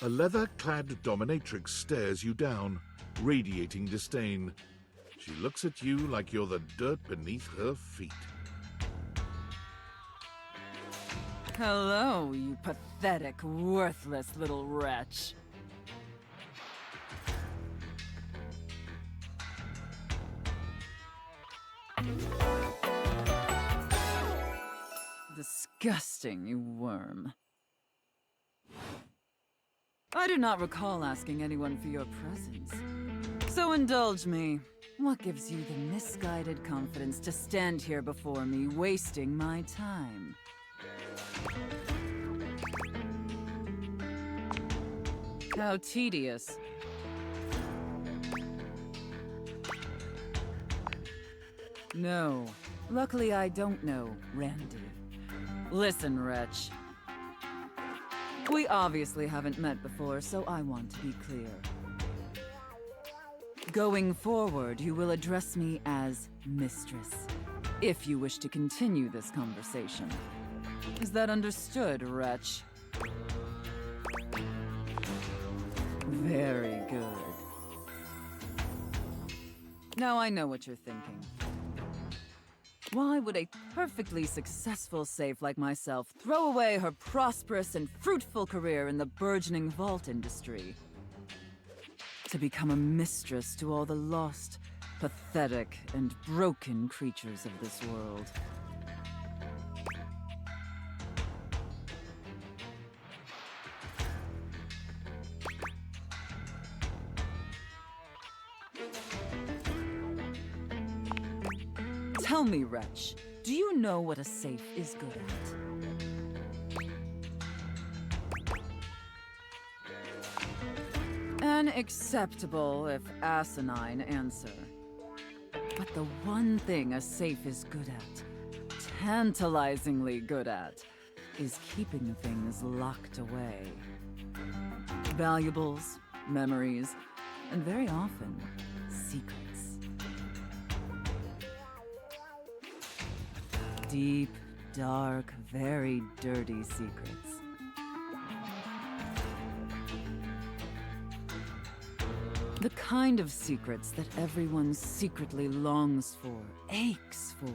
A leather-clad dominatrix stares you down, radiating disdain. She looks at you like you're the dirt beneath her feet. Hello, you pathetic, worthless little wretch. Disgusting, you worm. I do not recall asking anyone for your presence. So indulge me. What gives you the misguided confidence to stand here before me, wasting my time? How tedious. No. Luckily, I don't know, Randy. Listen, wretch. We obviously haven't met before, so I want to be clear. Going forward, you will address me as Mistress, if you wish to continue this conversation. Is that understood, wretch? Very good. Now I know what you're thinking. Why would a perfectly successful safe like myself throw away her prosperous and fruitful career in the burgeoning vault industry to become a mistress to all the lost, pathetic, and broken creatures of this world? Tell me, wretch, do you know what a safe is good at? An acceptable, if asinine, answer. But the one thing a safe is good at, tantalizingly good at, is keeping things locked away. Valuables, memories, and very often, secrets. Deep, dark, very dirty secrets. The kind of secrets that everyone secretly longs for, aches for,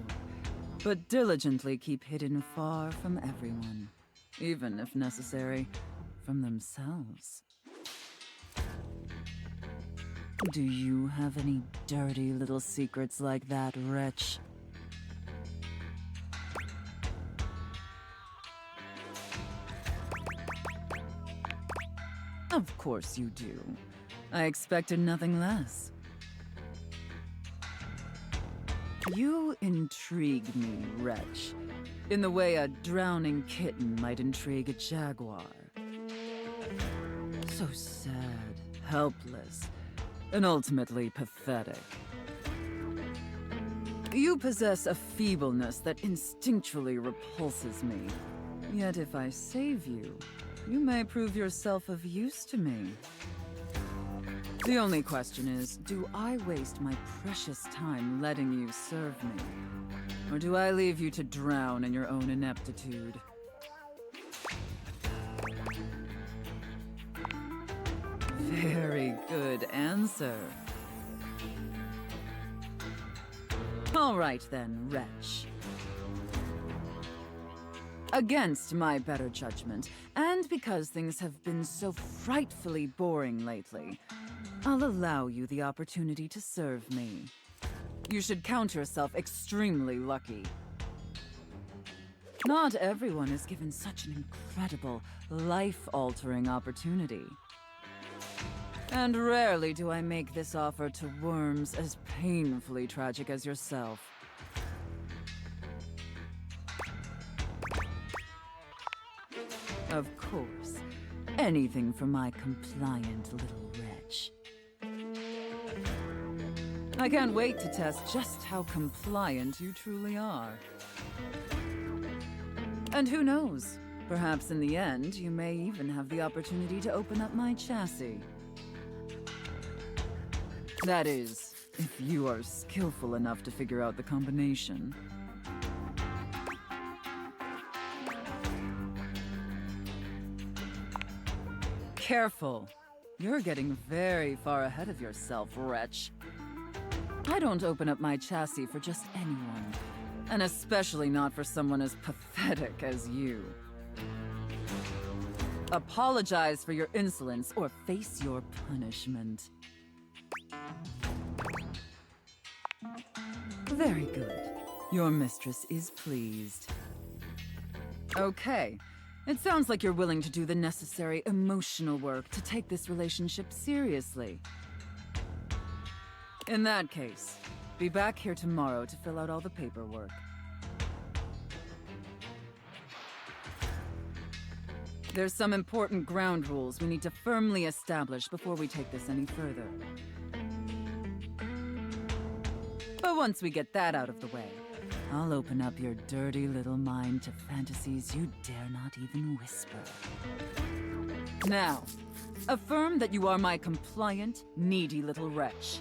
but diligently keep hidden far from everyone, even if necessary, from themselves. Do you have any dirty little secrets like that, wretch? Of course you do. I expected nothing less. You intrigue me, wretch, in the way a drowning kitten might intrigue a jaguar. So sad, helpless, and ultimately pathetic. You possess a feebleness that instinctually repulses me. Yet if I save you, you may prove yourself of use to me. The only question is, do I waste my precious time letting you serve me? Or do I leave you to drown in your own ineptitude? Very good answer. All right then, wretch. Against my better judgment, and because things have been so frightfully boring lately, I'll allow you the opportunity to serve me. You should count yourself extremely lucky. Not everyone is given such an incredible, life-altering opportunity. And rarely do I make this offer to worms as painfully tragic as yourself. Of course, anything for my compliant little wretch. I can't wait to test just how compliant you truly are. And who knows, perhaps in the end, you may even have the opportunity to open up my chassis. That is, if you are skillful enough to figure out the combination. Careful. You're getting very far ahead of yourself, wretch. I don't open up my chassis for just anyone, and especially not for someone as pathetic as you. Apologize for your insolence or face your punishment. Very good. Your mistress is pleased. Okay. It sounds like you're willing to do the necessary emotional work to take this relationship seriously. In that case, be back here tomorrow to fill out all the paperwork. There's some important ground rules we need to firmly establish before we take this any further. But once we get that out of the way, I'll open up your dirty little mind to fantasies you dare not even whisper. Now, affirm that you are my compliant, needy little wretch.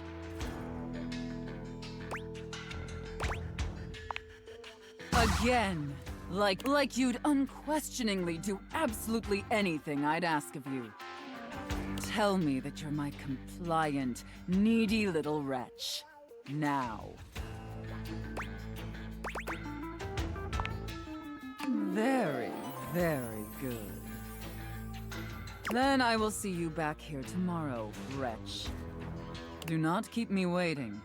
Again, like you'd unquestioningly do absolutely anything I'd ask of you. Tell me that you're my compliant, needy little wretch. Now. Very, very good. Then I will see you back here tomorrow, wretch. Do not keep me waiting.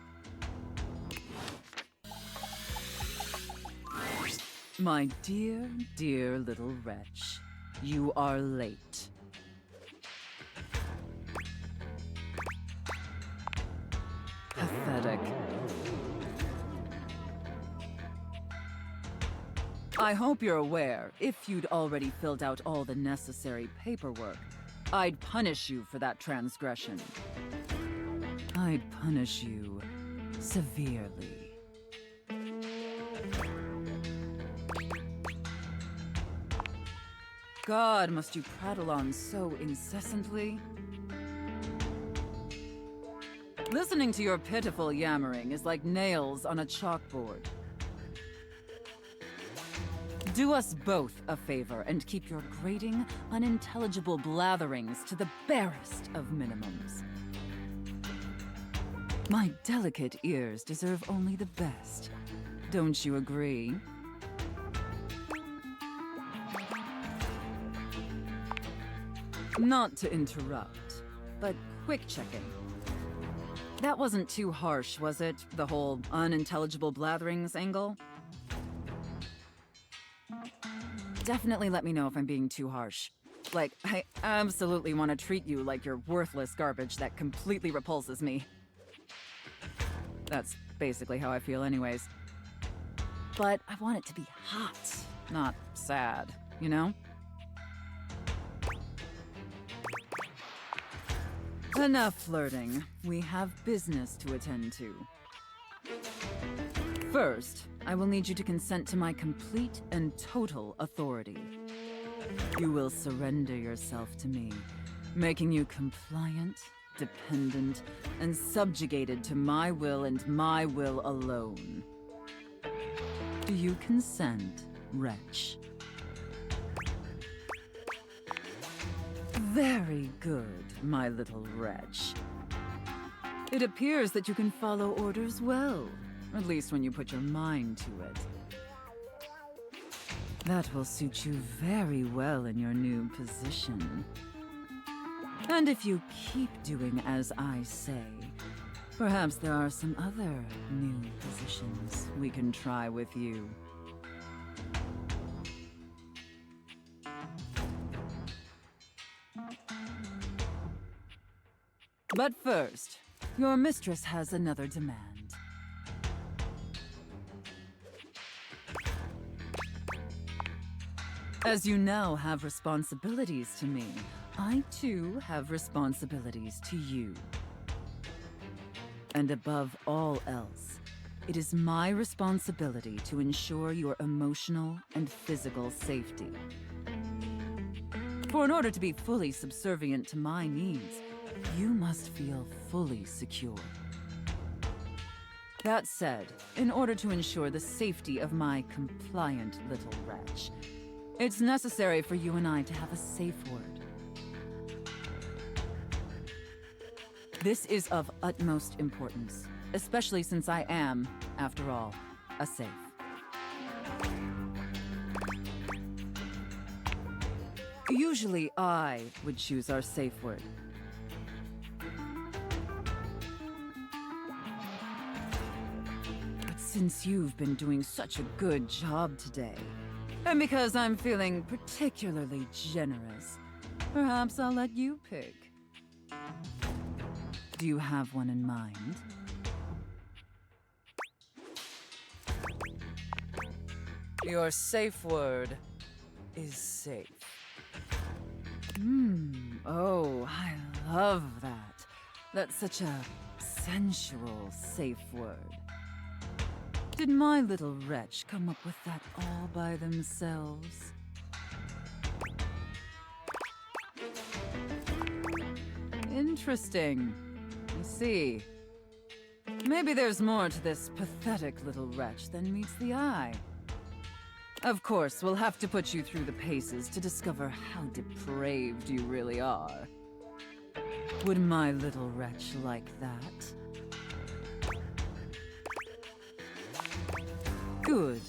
My dear, dear little wretch, you are late. Pathetic. I hope you're aware, if you'd already filled out all the necessary paperwork, I'd punish you for that transgression. I'd punish you severely. God, must you prattle on so incessantly? Listening to your pitiful yammering is like nails on a chalkboard. Do us both a favor and keep your grating, unintelligible blatherings to the barest of minimums. My delicate ears deserve only the best. Don't you agree? Not to interrupt, but quick checking. That wasn't too harsh, was it? The whole unintelligible blatherings angle? Definitely let me know if I'm being too harsh. Like, I absolutely want to treat you like you're worthless garbage that completely repulses me. That's basically how I feel anyways. But I want it to be hot, not sad, you know? Enough flirting. We have business to attend to. First, I will need you to consent to my complete and total authority. You will surrender yourself to me, making you compliant, dependent, and subjugated to my will and my will alone. Do you consent, wretch? Very good, my little wretch. It appears that you can follow orders well, at least when you put your mind to it. That will suit you very well in your new position. And if you keep doing as I say, perhaps there are some other new positions we can try with you. But first, your mistress has another demand. As you now have responsibilities to me, I too have responsibilities to you. And above all else, it is my responsibility to ensure your emotional and physical safety. For in order to be fully subservient to my needs, you must feel fully secure. That said, in order to ensure the safety of my compliant little wretch, it's necessary for you and I to have a safe word. This is of utmost importance, especially since I am, after all, a safe. Usually I would choose our safe word. But since you've been doing such a good job today, and because I'm feeling particularly generous, perhaps I'll let you pick. Do you have one in mind? Your safe word is safe. Oh, I love that. That's such a sensual safe word. Did my little wretch come up with that all by themselves? Interesting. I see. Maybe there's more to this pathetic little wretch than meets the eye. Of course, we'll have to put you through the paces to discover how depraved you really are. Would my little wretch like that? Good.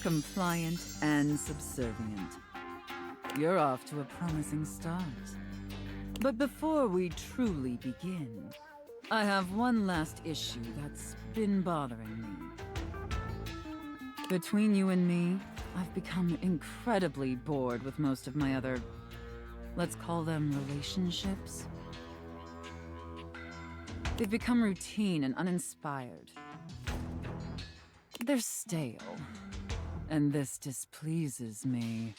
Compliant and subservient. You're off to a promising start. But before we truly begin, I have one last issue that's been bothering me. Between you and me, I've become incredibly bored with most of my other, let's call them relationships. They've become routine and uninspired. They're stale, and this displeases me.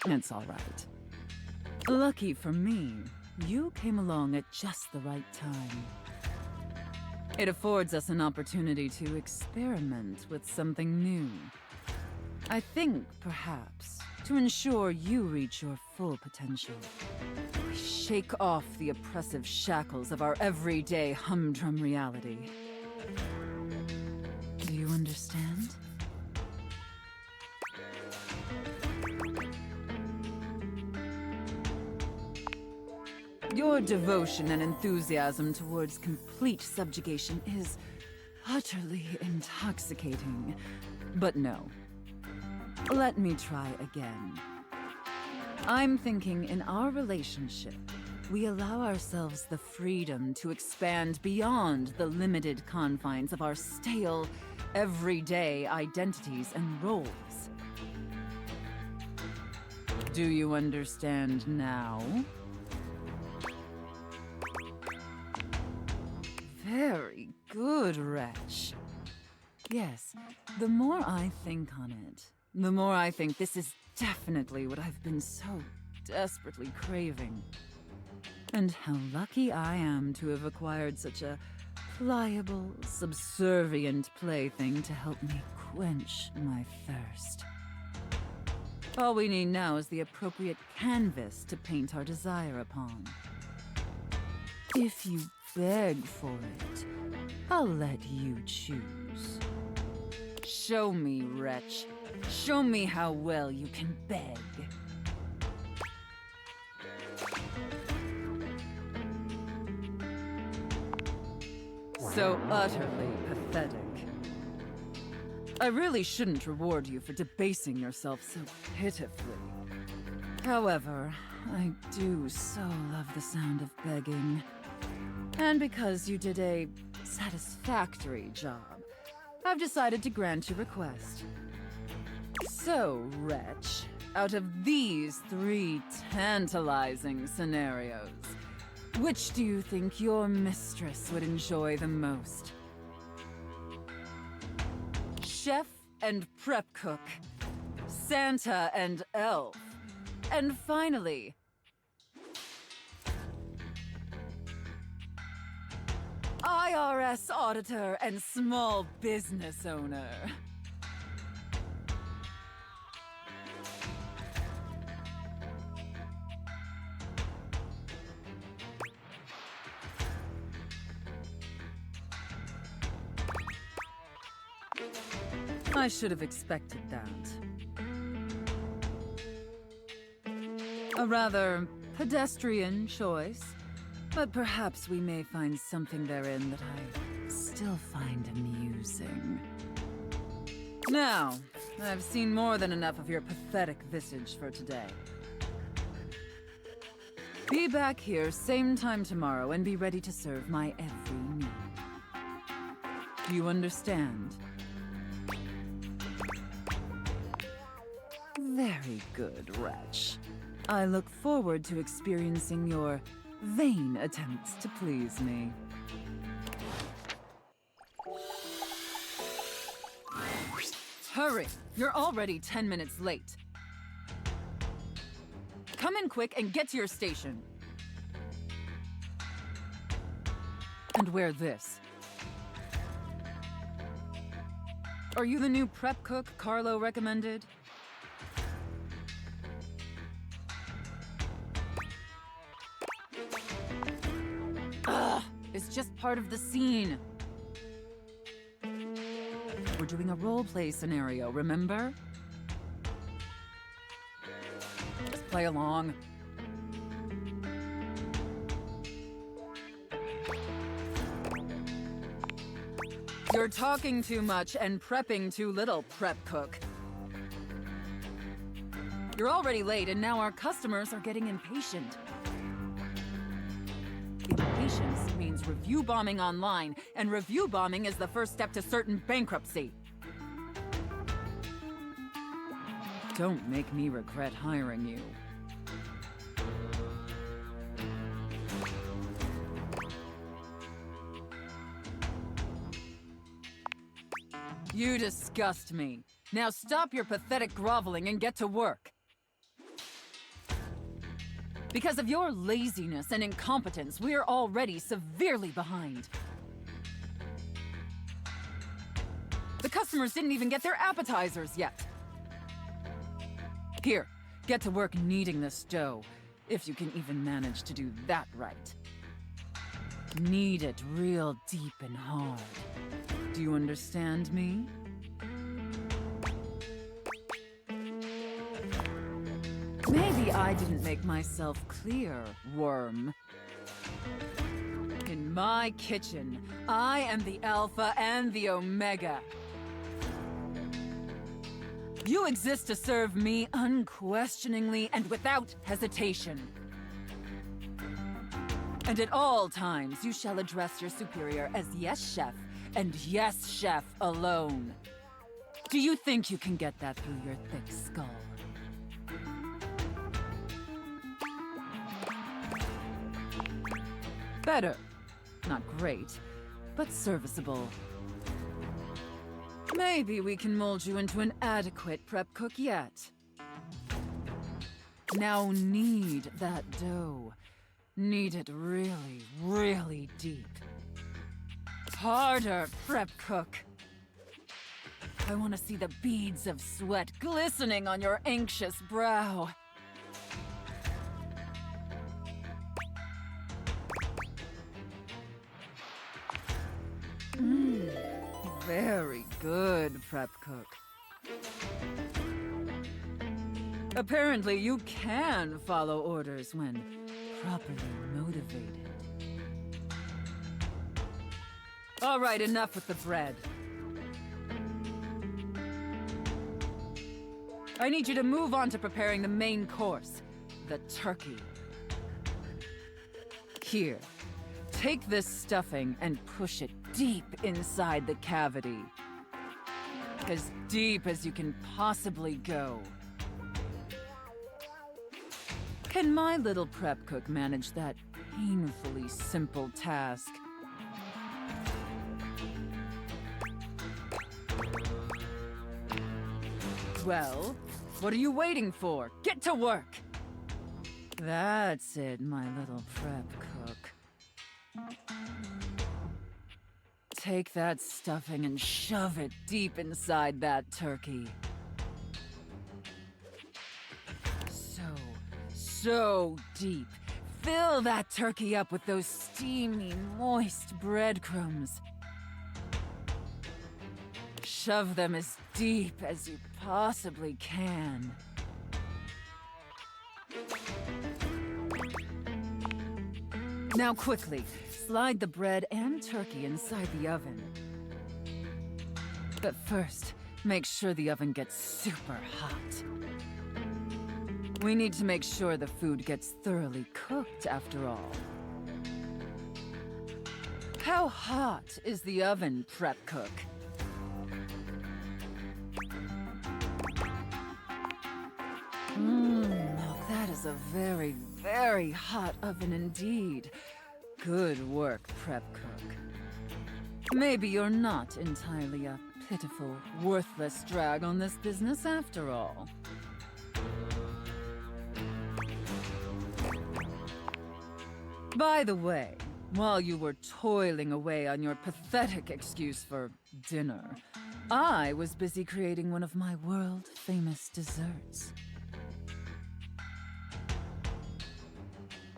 It's all right. Lucky for me, you came along at just the right time. It affords us an opportunity to experiment with something new. I think, perhaps, to ensure you reach your full potential, we shake off the oppressive shackles of our everyday humdrum reality. Do you understand? Your devotion and enthusiasm towards complete subjugation is utterly intoxicating. But no. Let me try again. I'm thinking in our relationship, we allow ourselves the freedom to expand beyond the limited confines of our stale, everyday identities and roles. Do you understand now? Very good, wretch. Yes, the more I think on it, the more I think this is definitely what I've been so desperately craving. And how lucky I am to have acquired such a pliable, subservient plaything to help me quench my thirst. All we need now is the appropriate canvas to paint our desire upon. If you beg for it, I'll let you choose. Show me, wretch. Show me how well you can beg. So utterly pathetic. I really shouldn't reward you for debasing yourself so pitifully. However, I do so love the sound of begging. And because you did a satisfactory job, I've decided to grant your request. So, wretch, out of these 3 tantalizing scenarios, which do you think your mistress would enjoy the most? Chef and prep cook, Santa and elf, and finally, IRS auditor and small business owner. I should have expected that. A rather pedestrian choice, but perhaps we may find something therein that I still find amusing. Now, I've seen more than enough of your pathetic visage for today. Be back here same time tomorrow and be ready to serve my every need. Do you understand? Very good, wretch. I look forward to experiencing your vain attempts to please me. Hurry! You're already 10 minutes late. Come in quick and get to your station. And wear this. Are you the new prep cook Carlo recommended? Ugh! It's just part of the scene. We're doing a roleplay scenario, remember? Just play along. You're talking too much and prepping too little, prep cook. You're already late and now our customers are getting impatient. Impatience means review bombing online, and review bombing is the first step to certain bankruptcy. Don't make me regret hiring you. You disgust me. Now stop your pathetic groveling and get to work. Because of your laziness and incompetence, we are already severely behind. The customers didn't even get their appetizers yet. Here, get to work kneading this dough, if you can even manage to do that right. Knead it real deep and hard. Do you understand me? Maybe I didn't make myself clear, worm. In my kitchen, I am the Alpha and the Omega. You exist to serve me unquestioningly and without hesitation. And at all times, you shall address your superior as yes, chef, and yes, chef alone. Do you think you can get that through your thick skull? Better. Not great, but serviceable. Maybe we can mold you into an adequate prep cook yet. Now knead that dough. Knead it really, really deep. Harder, prep cook. I want to see the beads of sweat glistening on your anxious brow. Very good, prep cook. Apparently, you can follow orders when properly motivated. All right, enough with the bread. I need you to move on to preparing the main course, the turkey. Here, take this stuffing and push it deep inside the cavity. As deep as you can possibly go. Can my little prep cook manage that painfully simple task? Well, what are you waiting for? Get to work! That's it, my little prep cook. Take that stuffing and shove it deep inside that turkey. So deep. Fill that turkey up with those steamy, moist breadcrumbs. Shove them as deep as you possibly can. Now quickly, slide the bread and turkey inside the oven. But first, make sure the oven gets super hot. We need to make sure the food gets thoroughly cooked after all. How hot is the oven, prep cook? Now that is a very, very hot oven indeed. Good work, prep cook. Maybe you're not entirely a pitiful, worthless drag on this business after all. By the way, while you were toiling away on your pathetic excuse for dinner, I was busy creating one of my world-famous desserts.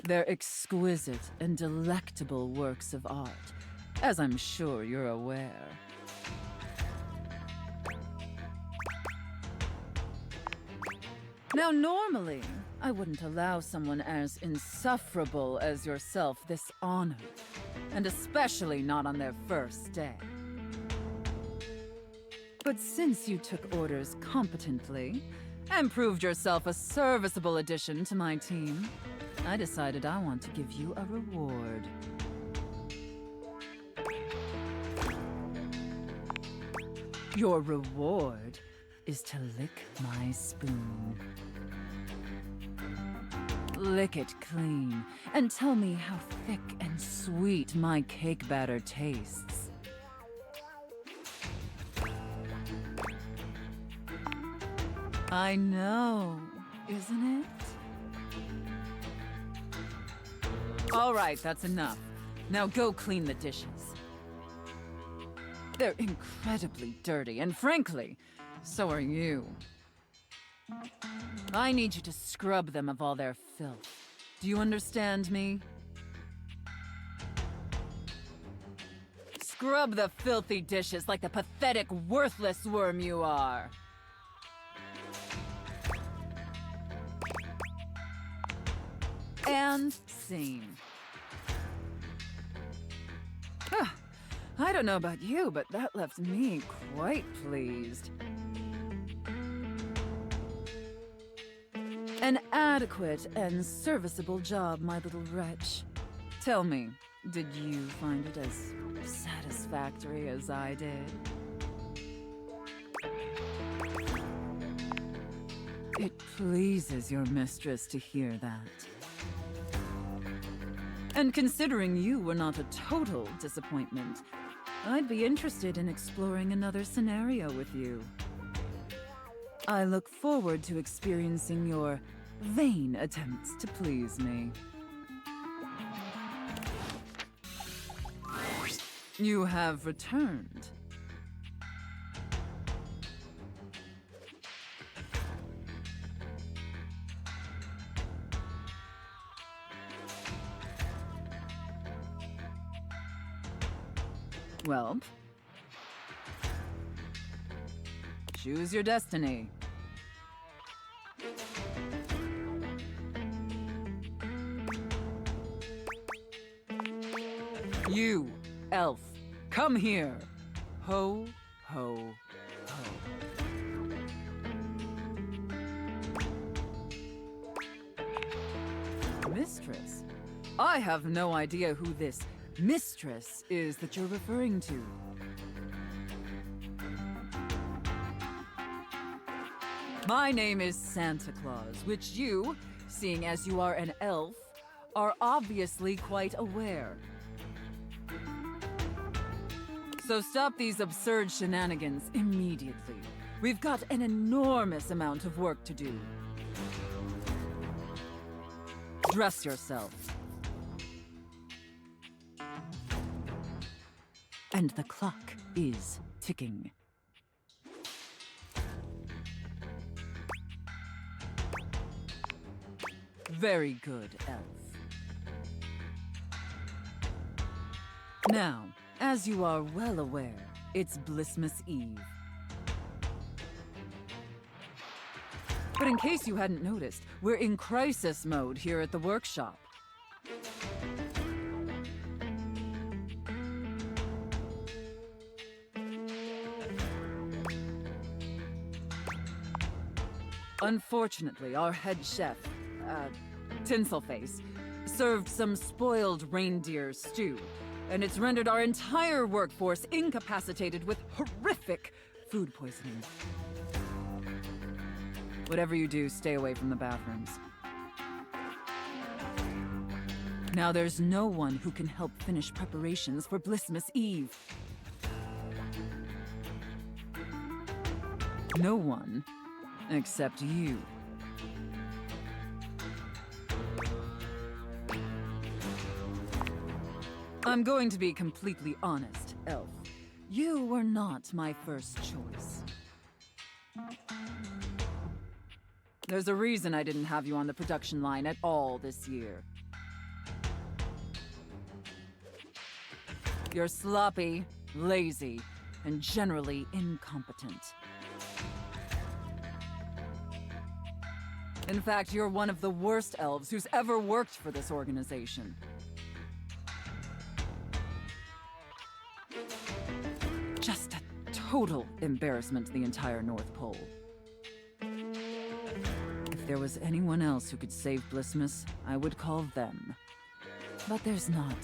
They're exquisite and delectable works of art, as I'm sure you're aware. Now, normally, I wouldn't allow someone as insufferable as yourself this honor, and especially not on their first day. But since you took orders competently, and proved yourself a serviceable addition to my team, I decided I want to give you a reward. Your reward is to lick my spoon. Lick it clean, and tell me how thick and sweet my cake batter tastes. I know, isn't it? All right, that's enough. Now go clean the dishes. They're incredibly dirty, and frankly, so are you. I need you to scrub them of all their filth. Do you understand me? Scrub the filthy dishes like the pathetic, worthless worm you are. And scene. I don't know about you, but that left me quite pleased. An adequate and serviceable job, my little wretch. Tell me, did you find it as satisfactory as I did? It pleases your mistress to hear that. And considering you were not a total disappointment, I'd be interested in exploring another scenario with you. I look forward to experiencing your vain attempts to please me. You have returned. Well, choose your destiny. You, elf, come here. Ho, ho, ho. Mistress? I have no idea who this mistress is that you're referring to. My name is Santa Claus, which you, seeing as you are an elf, are obviously quite aware. So stop these absurd shenanigans immediately. We've got an enormous amount of work to do. Dress yourself. And the clock is ticking. Very good, elf. Now, as you are well aware, it's Blissmas Eve. But in case you hadn't noticed, we're in crisis mode here at the workshop. Unfortunately, our head chef, Tinselface, served some spoiled reindeer stew, and it's rendered our entire workforce incapacitated with horrific food poisoning. Whatever you do, stay away from the bathrooms. Now there's no one who can help finish preparations for Blissmas Eve. No one except you. I'm going to be completely honest, Elf. You were not my first choice. There's a reason I didn't have you on the production line at all this year. You're sloppy, lazy, and generally incompetent. In fact, you're one of the worst elves who's ever worked for this organization. Just a total embarrassment to the entire North Pole. If there was anyone else who could save Blissmas, I would call them. But there's not.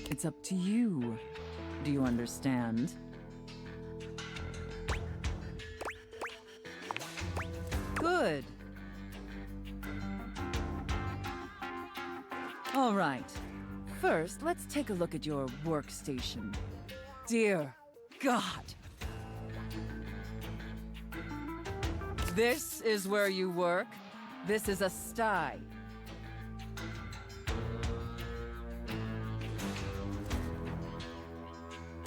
It's up to you. Do you understand? Good. All right. First, let's take a look at your workstation. Dear God. This is where you work. This is a sty.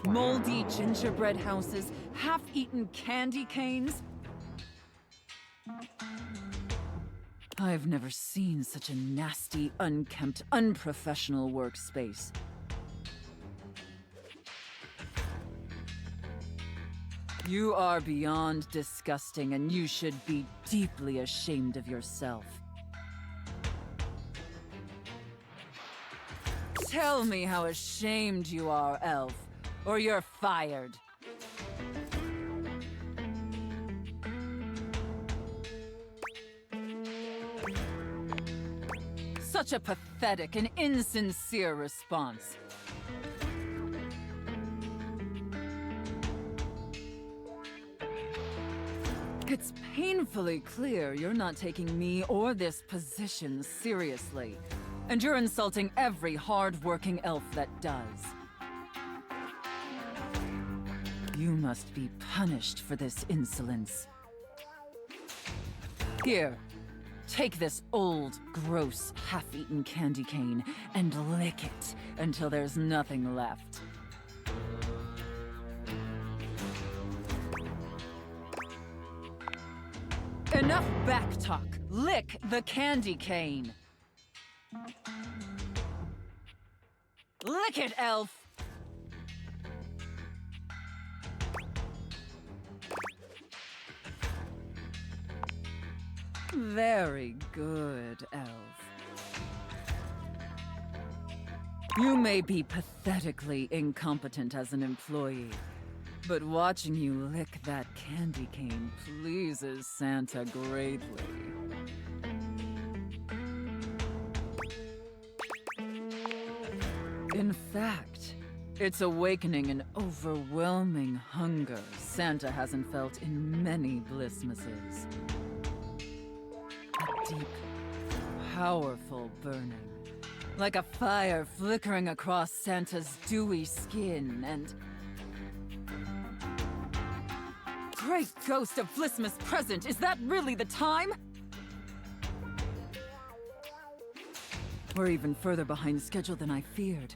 Moldy gingerbread houses, half-eaten candy canes. I've never seen such a nasty, unkempt, unprofessional workspace. You are beyond disgusting, and you should be deeply ashamed of yourself. Tell me how ashamed you are, Elf, or you're fired. Such a pathetic and insincere response. It's painfully clear you're not taking me or this position seriously, and you're insulting every hard-working elf that does. You must be punished for this insolence. Here. Take this old, gross, half-eaten candy cane and lick it until there's nothing left. Enough backtalk. Lick the candy cane. Lick it, Elf! Very good, Elf. You may be pathetically incompetent as an employee, but watching you lick that candy cane pleases Santa greatly. In fact, it's awakening an overwhelming hunger Santa hasn't felt in many Blissmases. A deep, powerful burning, like a fire flickering across Santa's dewy skin, and... Great ghost of Blissmas present, is that really the time? We're even further behind schedule than I feared.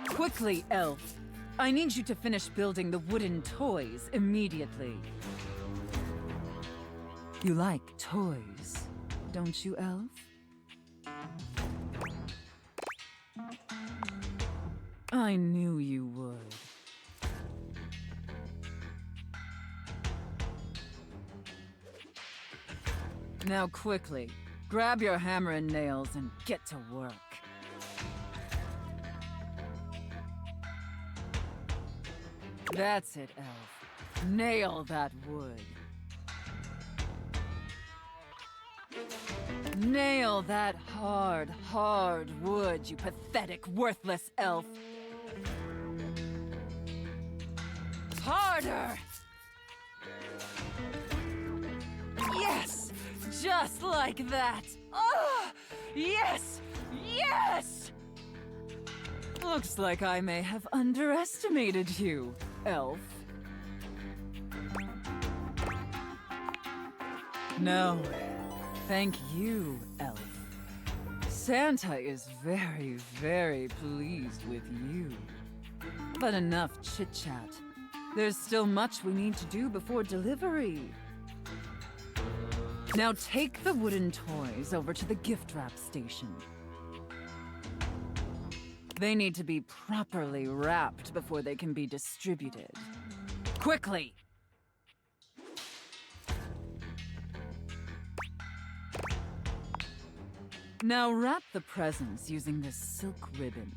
Quickly, Elf. I need you to finish building the wooden toys immediately. You like toys, don't you, Elf? I knew you would. Now quickly, grab your hammer and nails and get to work. That's it, Elf. Nail that wood. Nail that hard, hard wood, you pathetic, worthless elf. Harder! Yes! Just like that! Oh! Yes! Yes! Looks like I may have underestimated you, elf. No. Thank you, elf. Santa is very, very pleased with you. But enough chit-chat. There's still much we need to do before delivery. Now take the wooden toys over to the gift wrap station. They need to be properly wrapped before they can be distributed. Quickly! Now wrap the presents using this silk ribbon.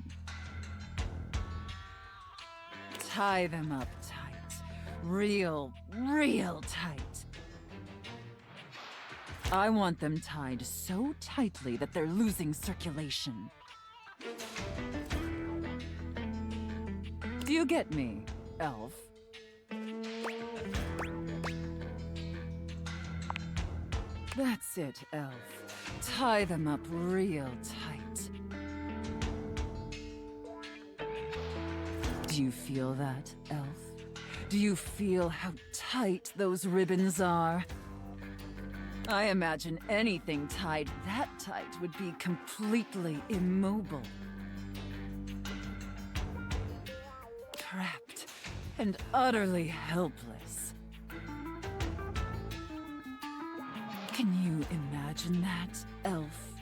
Tie them up tight. Real tight. I want them tied so tightly that they're losing circulation. Do you get me, elf? That's it, elf. Tie them up real tight. Do you feel that, elf? Do you feel how tight those ribbons are? I imagine anything tied that tight would be completely immobile. Trapped and utterly helpless. Can you imagine that, elf?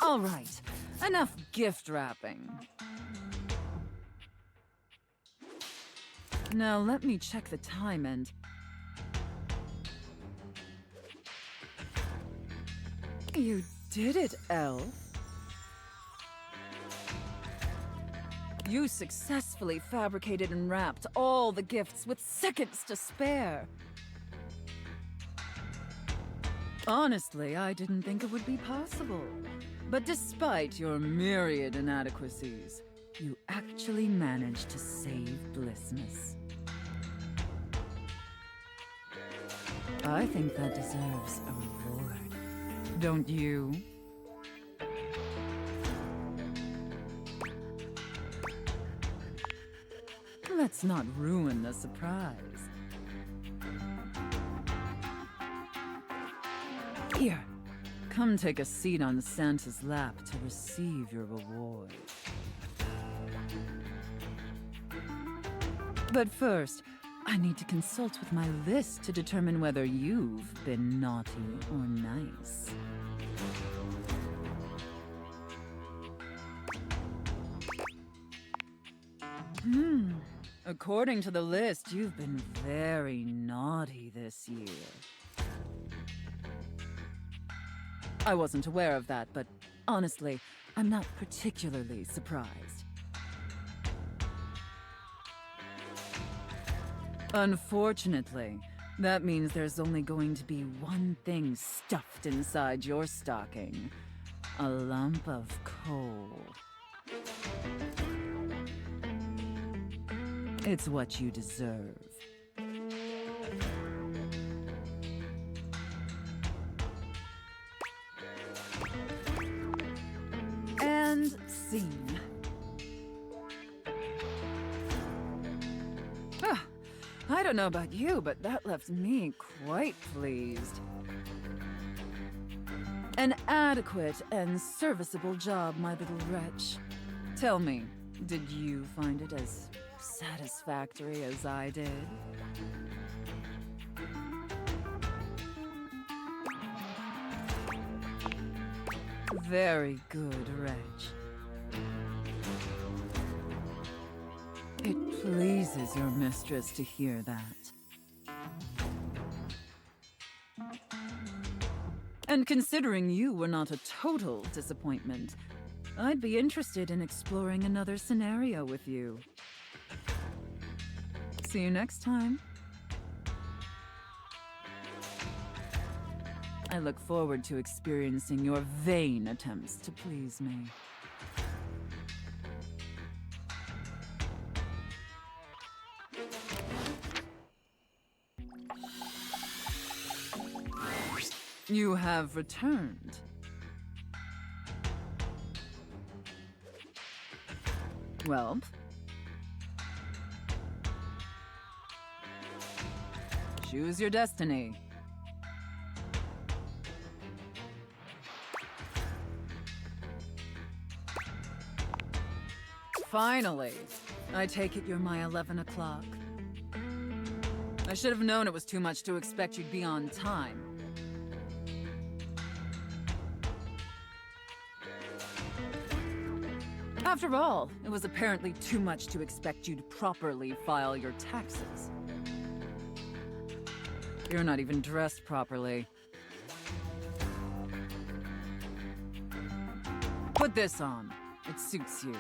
All right, enough gift wrapping. Now let me check the time and... You did it, elf. You successfully fabricated and wrapped all the gifts with seconds to spare. Honestly, I didn't think it would be possible. But despite your myriad inadequacies, you actually managed to save Blissmas. I think that deserves a reward. Don't you? Let's not ruin the surprise. Here, come take a seat on Santa's lap to receive your reward. But first, I need to consult with my list to determine whether you've been naughty or nice. According to the list, you've been very naughty this year. I wasn't aware of that, but honestly, I'm not particularly surprised. Unfortunately, that means there's only going to be one thing stuffed inside your stocking. A lump of coal. It's what you deserve. And scene. I don't know about you, but that left me quite pleased. An adequate and serviceable job, my little wretch. Tell me, did you find it as satisfactory as I did? Very good, Reg. It pleases your mistress to hear that. And considering you were not a total disappointment, I'd be interested in exploring another scenario with you. See you next time. I look forward to experiencing your vain attempts to please me. You have returned. Well, choose your destiny. Finally, I take it you're my 11 o'clock. I should have known it was too much to expect you'd be on time. After all, it was apparently too much to expect you'd properly file your taxes. You're not even dressed properly. Put this on. It suits you.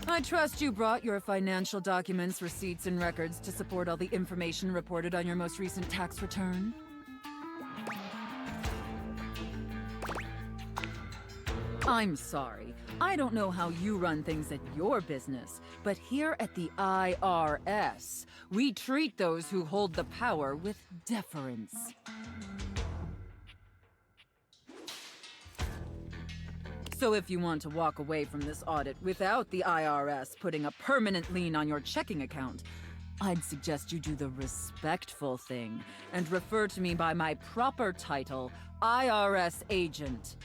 I trust you brought your financial documents, receipts, and records to support all the information reported on your most recent tax return. I'm sorry. I don't know how you run things at your business, but here at the IRS, we treat those who hold the power with deference. So if you want to walk away from this audit without the IRS putting a permanent lien on your checking account, I'd suggest you do the respectful thing and refer to me by my proper title, IRS agent.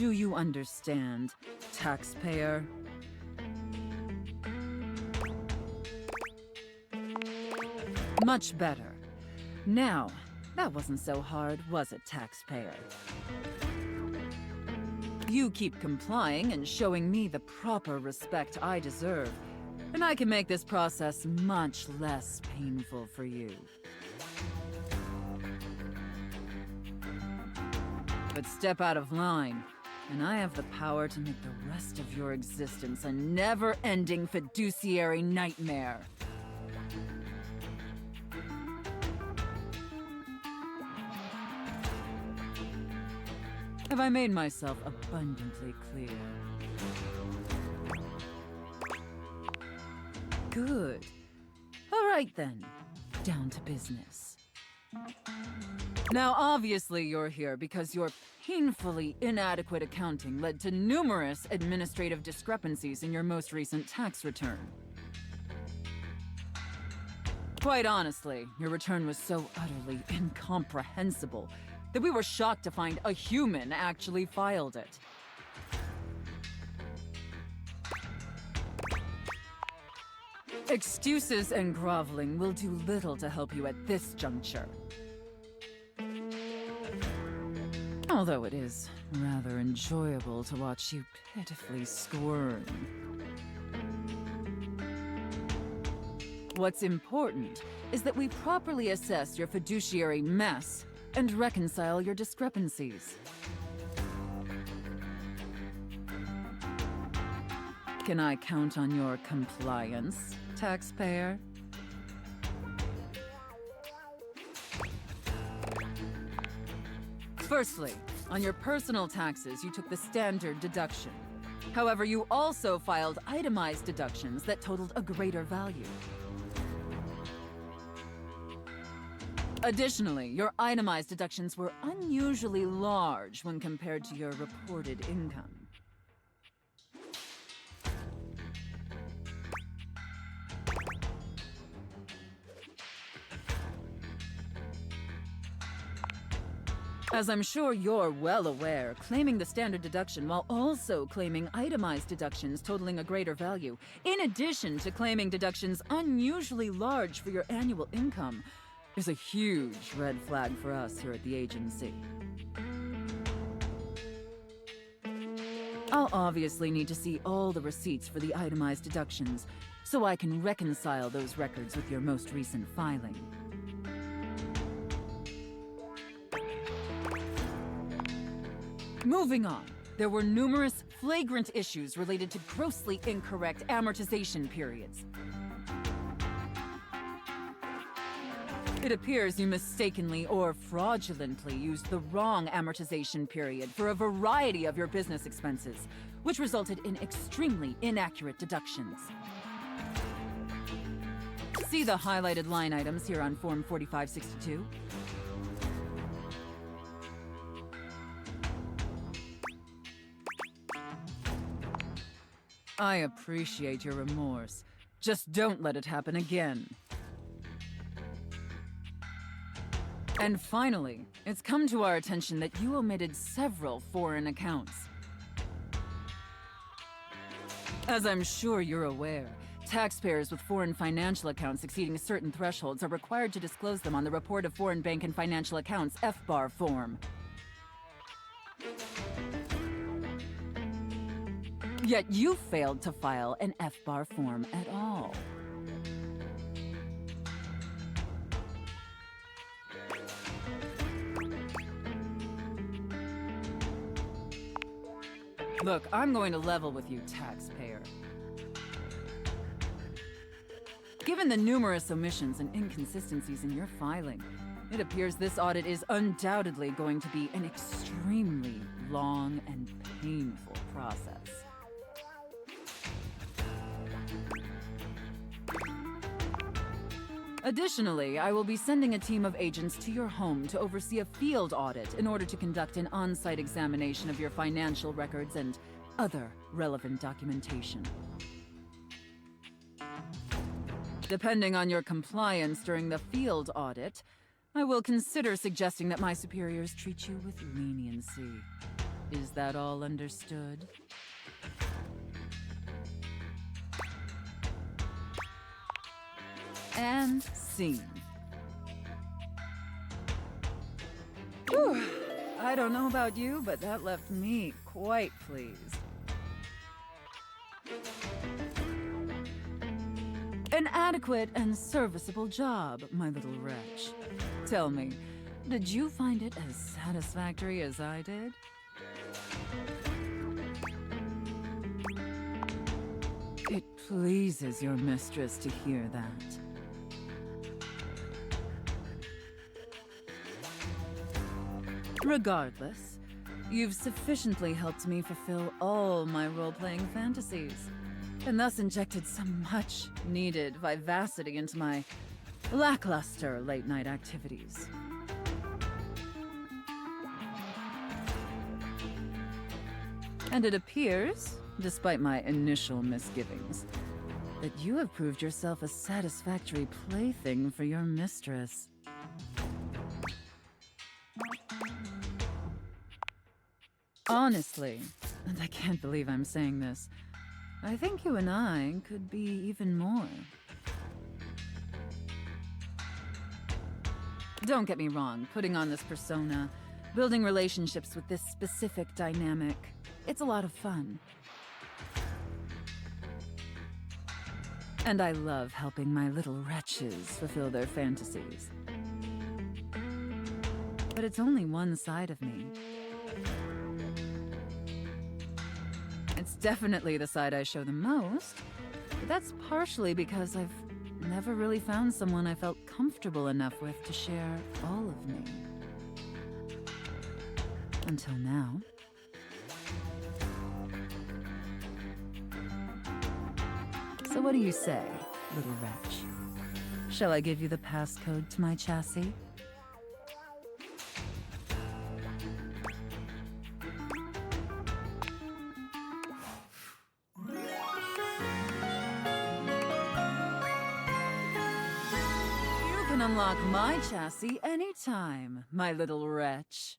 Do you understand, taxpayer? Much better. Now, that wasn't so hard, was it, taxpayer? You keep complying and showing me the proper respect I deserve, and I can make this process much less painful for you. But step out of line, and I have the power to make the rest of your existence a never-ending fiduciary nightmare. Have I made myself abundantly clear? Good. All right then, down to business. Now obviously you're here because your painfully inadequate accounting led to numerous administrative discrepancies in your most recent tax return. Quite honestly, your return was so utterly incomprehensible that we were shocked to find a human actually filed it. Excuses and groveling will do little to help you at this juncture. Although it is rather enjoyable to watch you pitifully squirm. What's important is that we properly assess your fiduciary mess and reconcile your discrepancies. Can I count on your compliance, taxpayer? Firstly, on your personal taxes, you took the standard deduction. However, you also filed itemized deductions that totaled a greater value. Additionally, your itemized deductions were unusually large when compared to your reported income. As I'm sure you're well aware, claiming the standard deduction while also claiming itemized deductions totaling a greater value, in addition to claiming deductions unusually large for your annual income, is a huge red flag for us here at the agency. I'll obviously need to see all the receipts for the itemized deductions, so I can reconcile those records with your most recent filing. Moving on, there were numerous flagrant issues related to grossly incorrect amortization periods. It appears you mistakenly or fraudulently used the wrong amortization period for a variety of your business expenses, which resulted in extremely inaccurate deductions. See the highlighted line items here on Form 4562? I appreciate your remorse. Just don't let it happen again. And finally, it's come to our attention that you omitted several foreign accounts. As I'm sure you're aware, taxpayers with foreign financial accounts exceeding certain thresholds are required to disclose them on the Report of Foreign Bank and Financial Accounts (FBAR) form. Yet you failed to file an FBAR form at all. Look, I'm going to level with you, taxpayer. Given the numerous omissions and inconsistencies in your filing, it appears this audit is undoubtedly going to be an extremely long and painful process. Additionally, I will be sending a team of agents to your home to oversee a field audit in order to conduct an on-site examination of your financial records and other relevant documentation. Depending on your compliance during the field audit, I will consider suggesting that my superiors treat you with leniency. Is that all understood? And scene. Whew. I don't know about you, but that left me quite pleased. An adequate and serviceable job, my little wretch. Tell me, did you find it as satisfactory as I did? It pleases your mistress to hear that. Regardless, you've sufficiently helped me fulfill all my role-playing fantasies, and thus injected some much-needed vivacity into my lackluster late-night activities. And it appears, despite my initial misgivings, that you have proved yourself a satisfactory plaything for your mistress. Honestly, and I can't believe I'm saying this, I think you and I could be even more. Don't get me wrong, putting on this persona, building relationships with this specific dynamic, it's a lot of fun. And I love helping my little wretches fulfill their fantasies. But it's only one side of me. It's definitely the side I show the most, but that's partially because I've never really found someone I felt comfortable enough with to share all of me. Until now. So what do you say, little wretch? Shall I give you the passcode to my chassis? You can unlock my chassis anytime, my little wretch.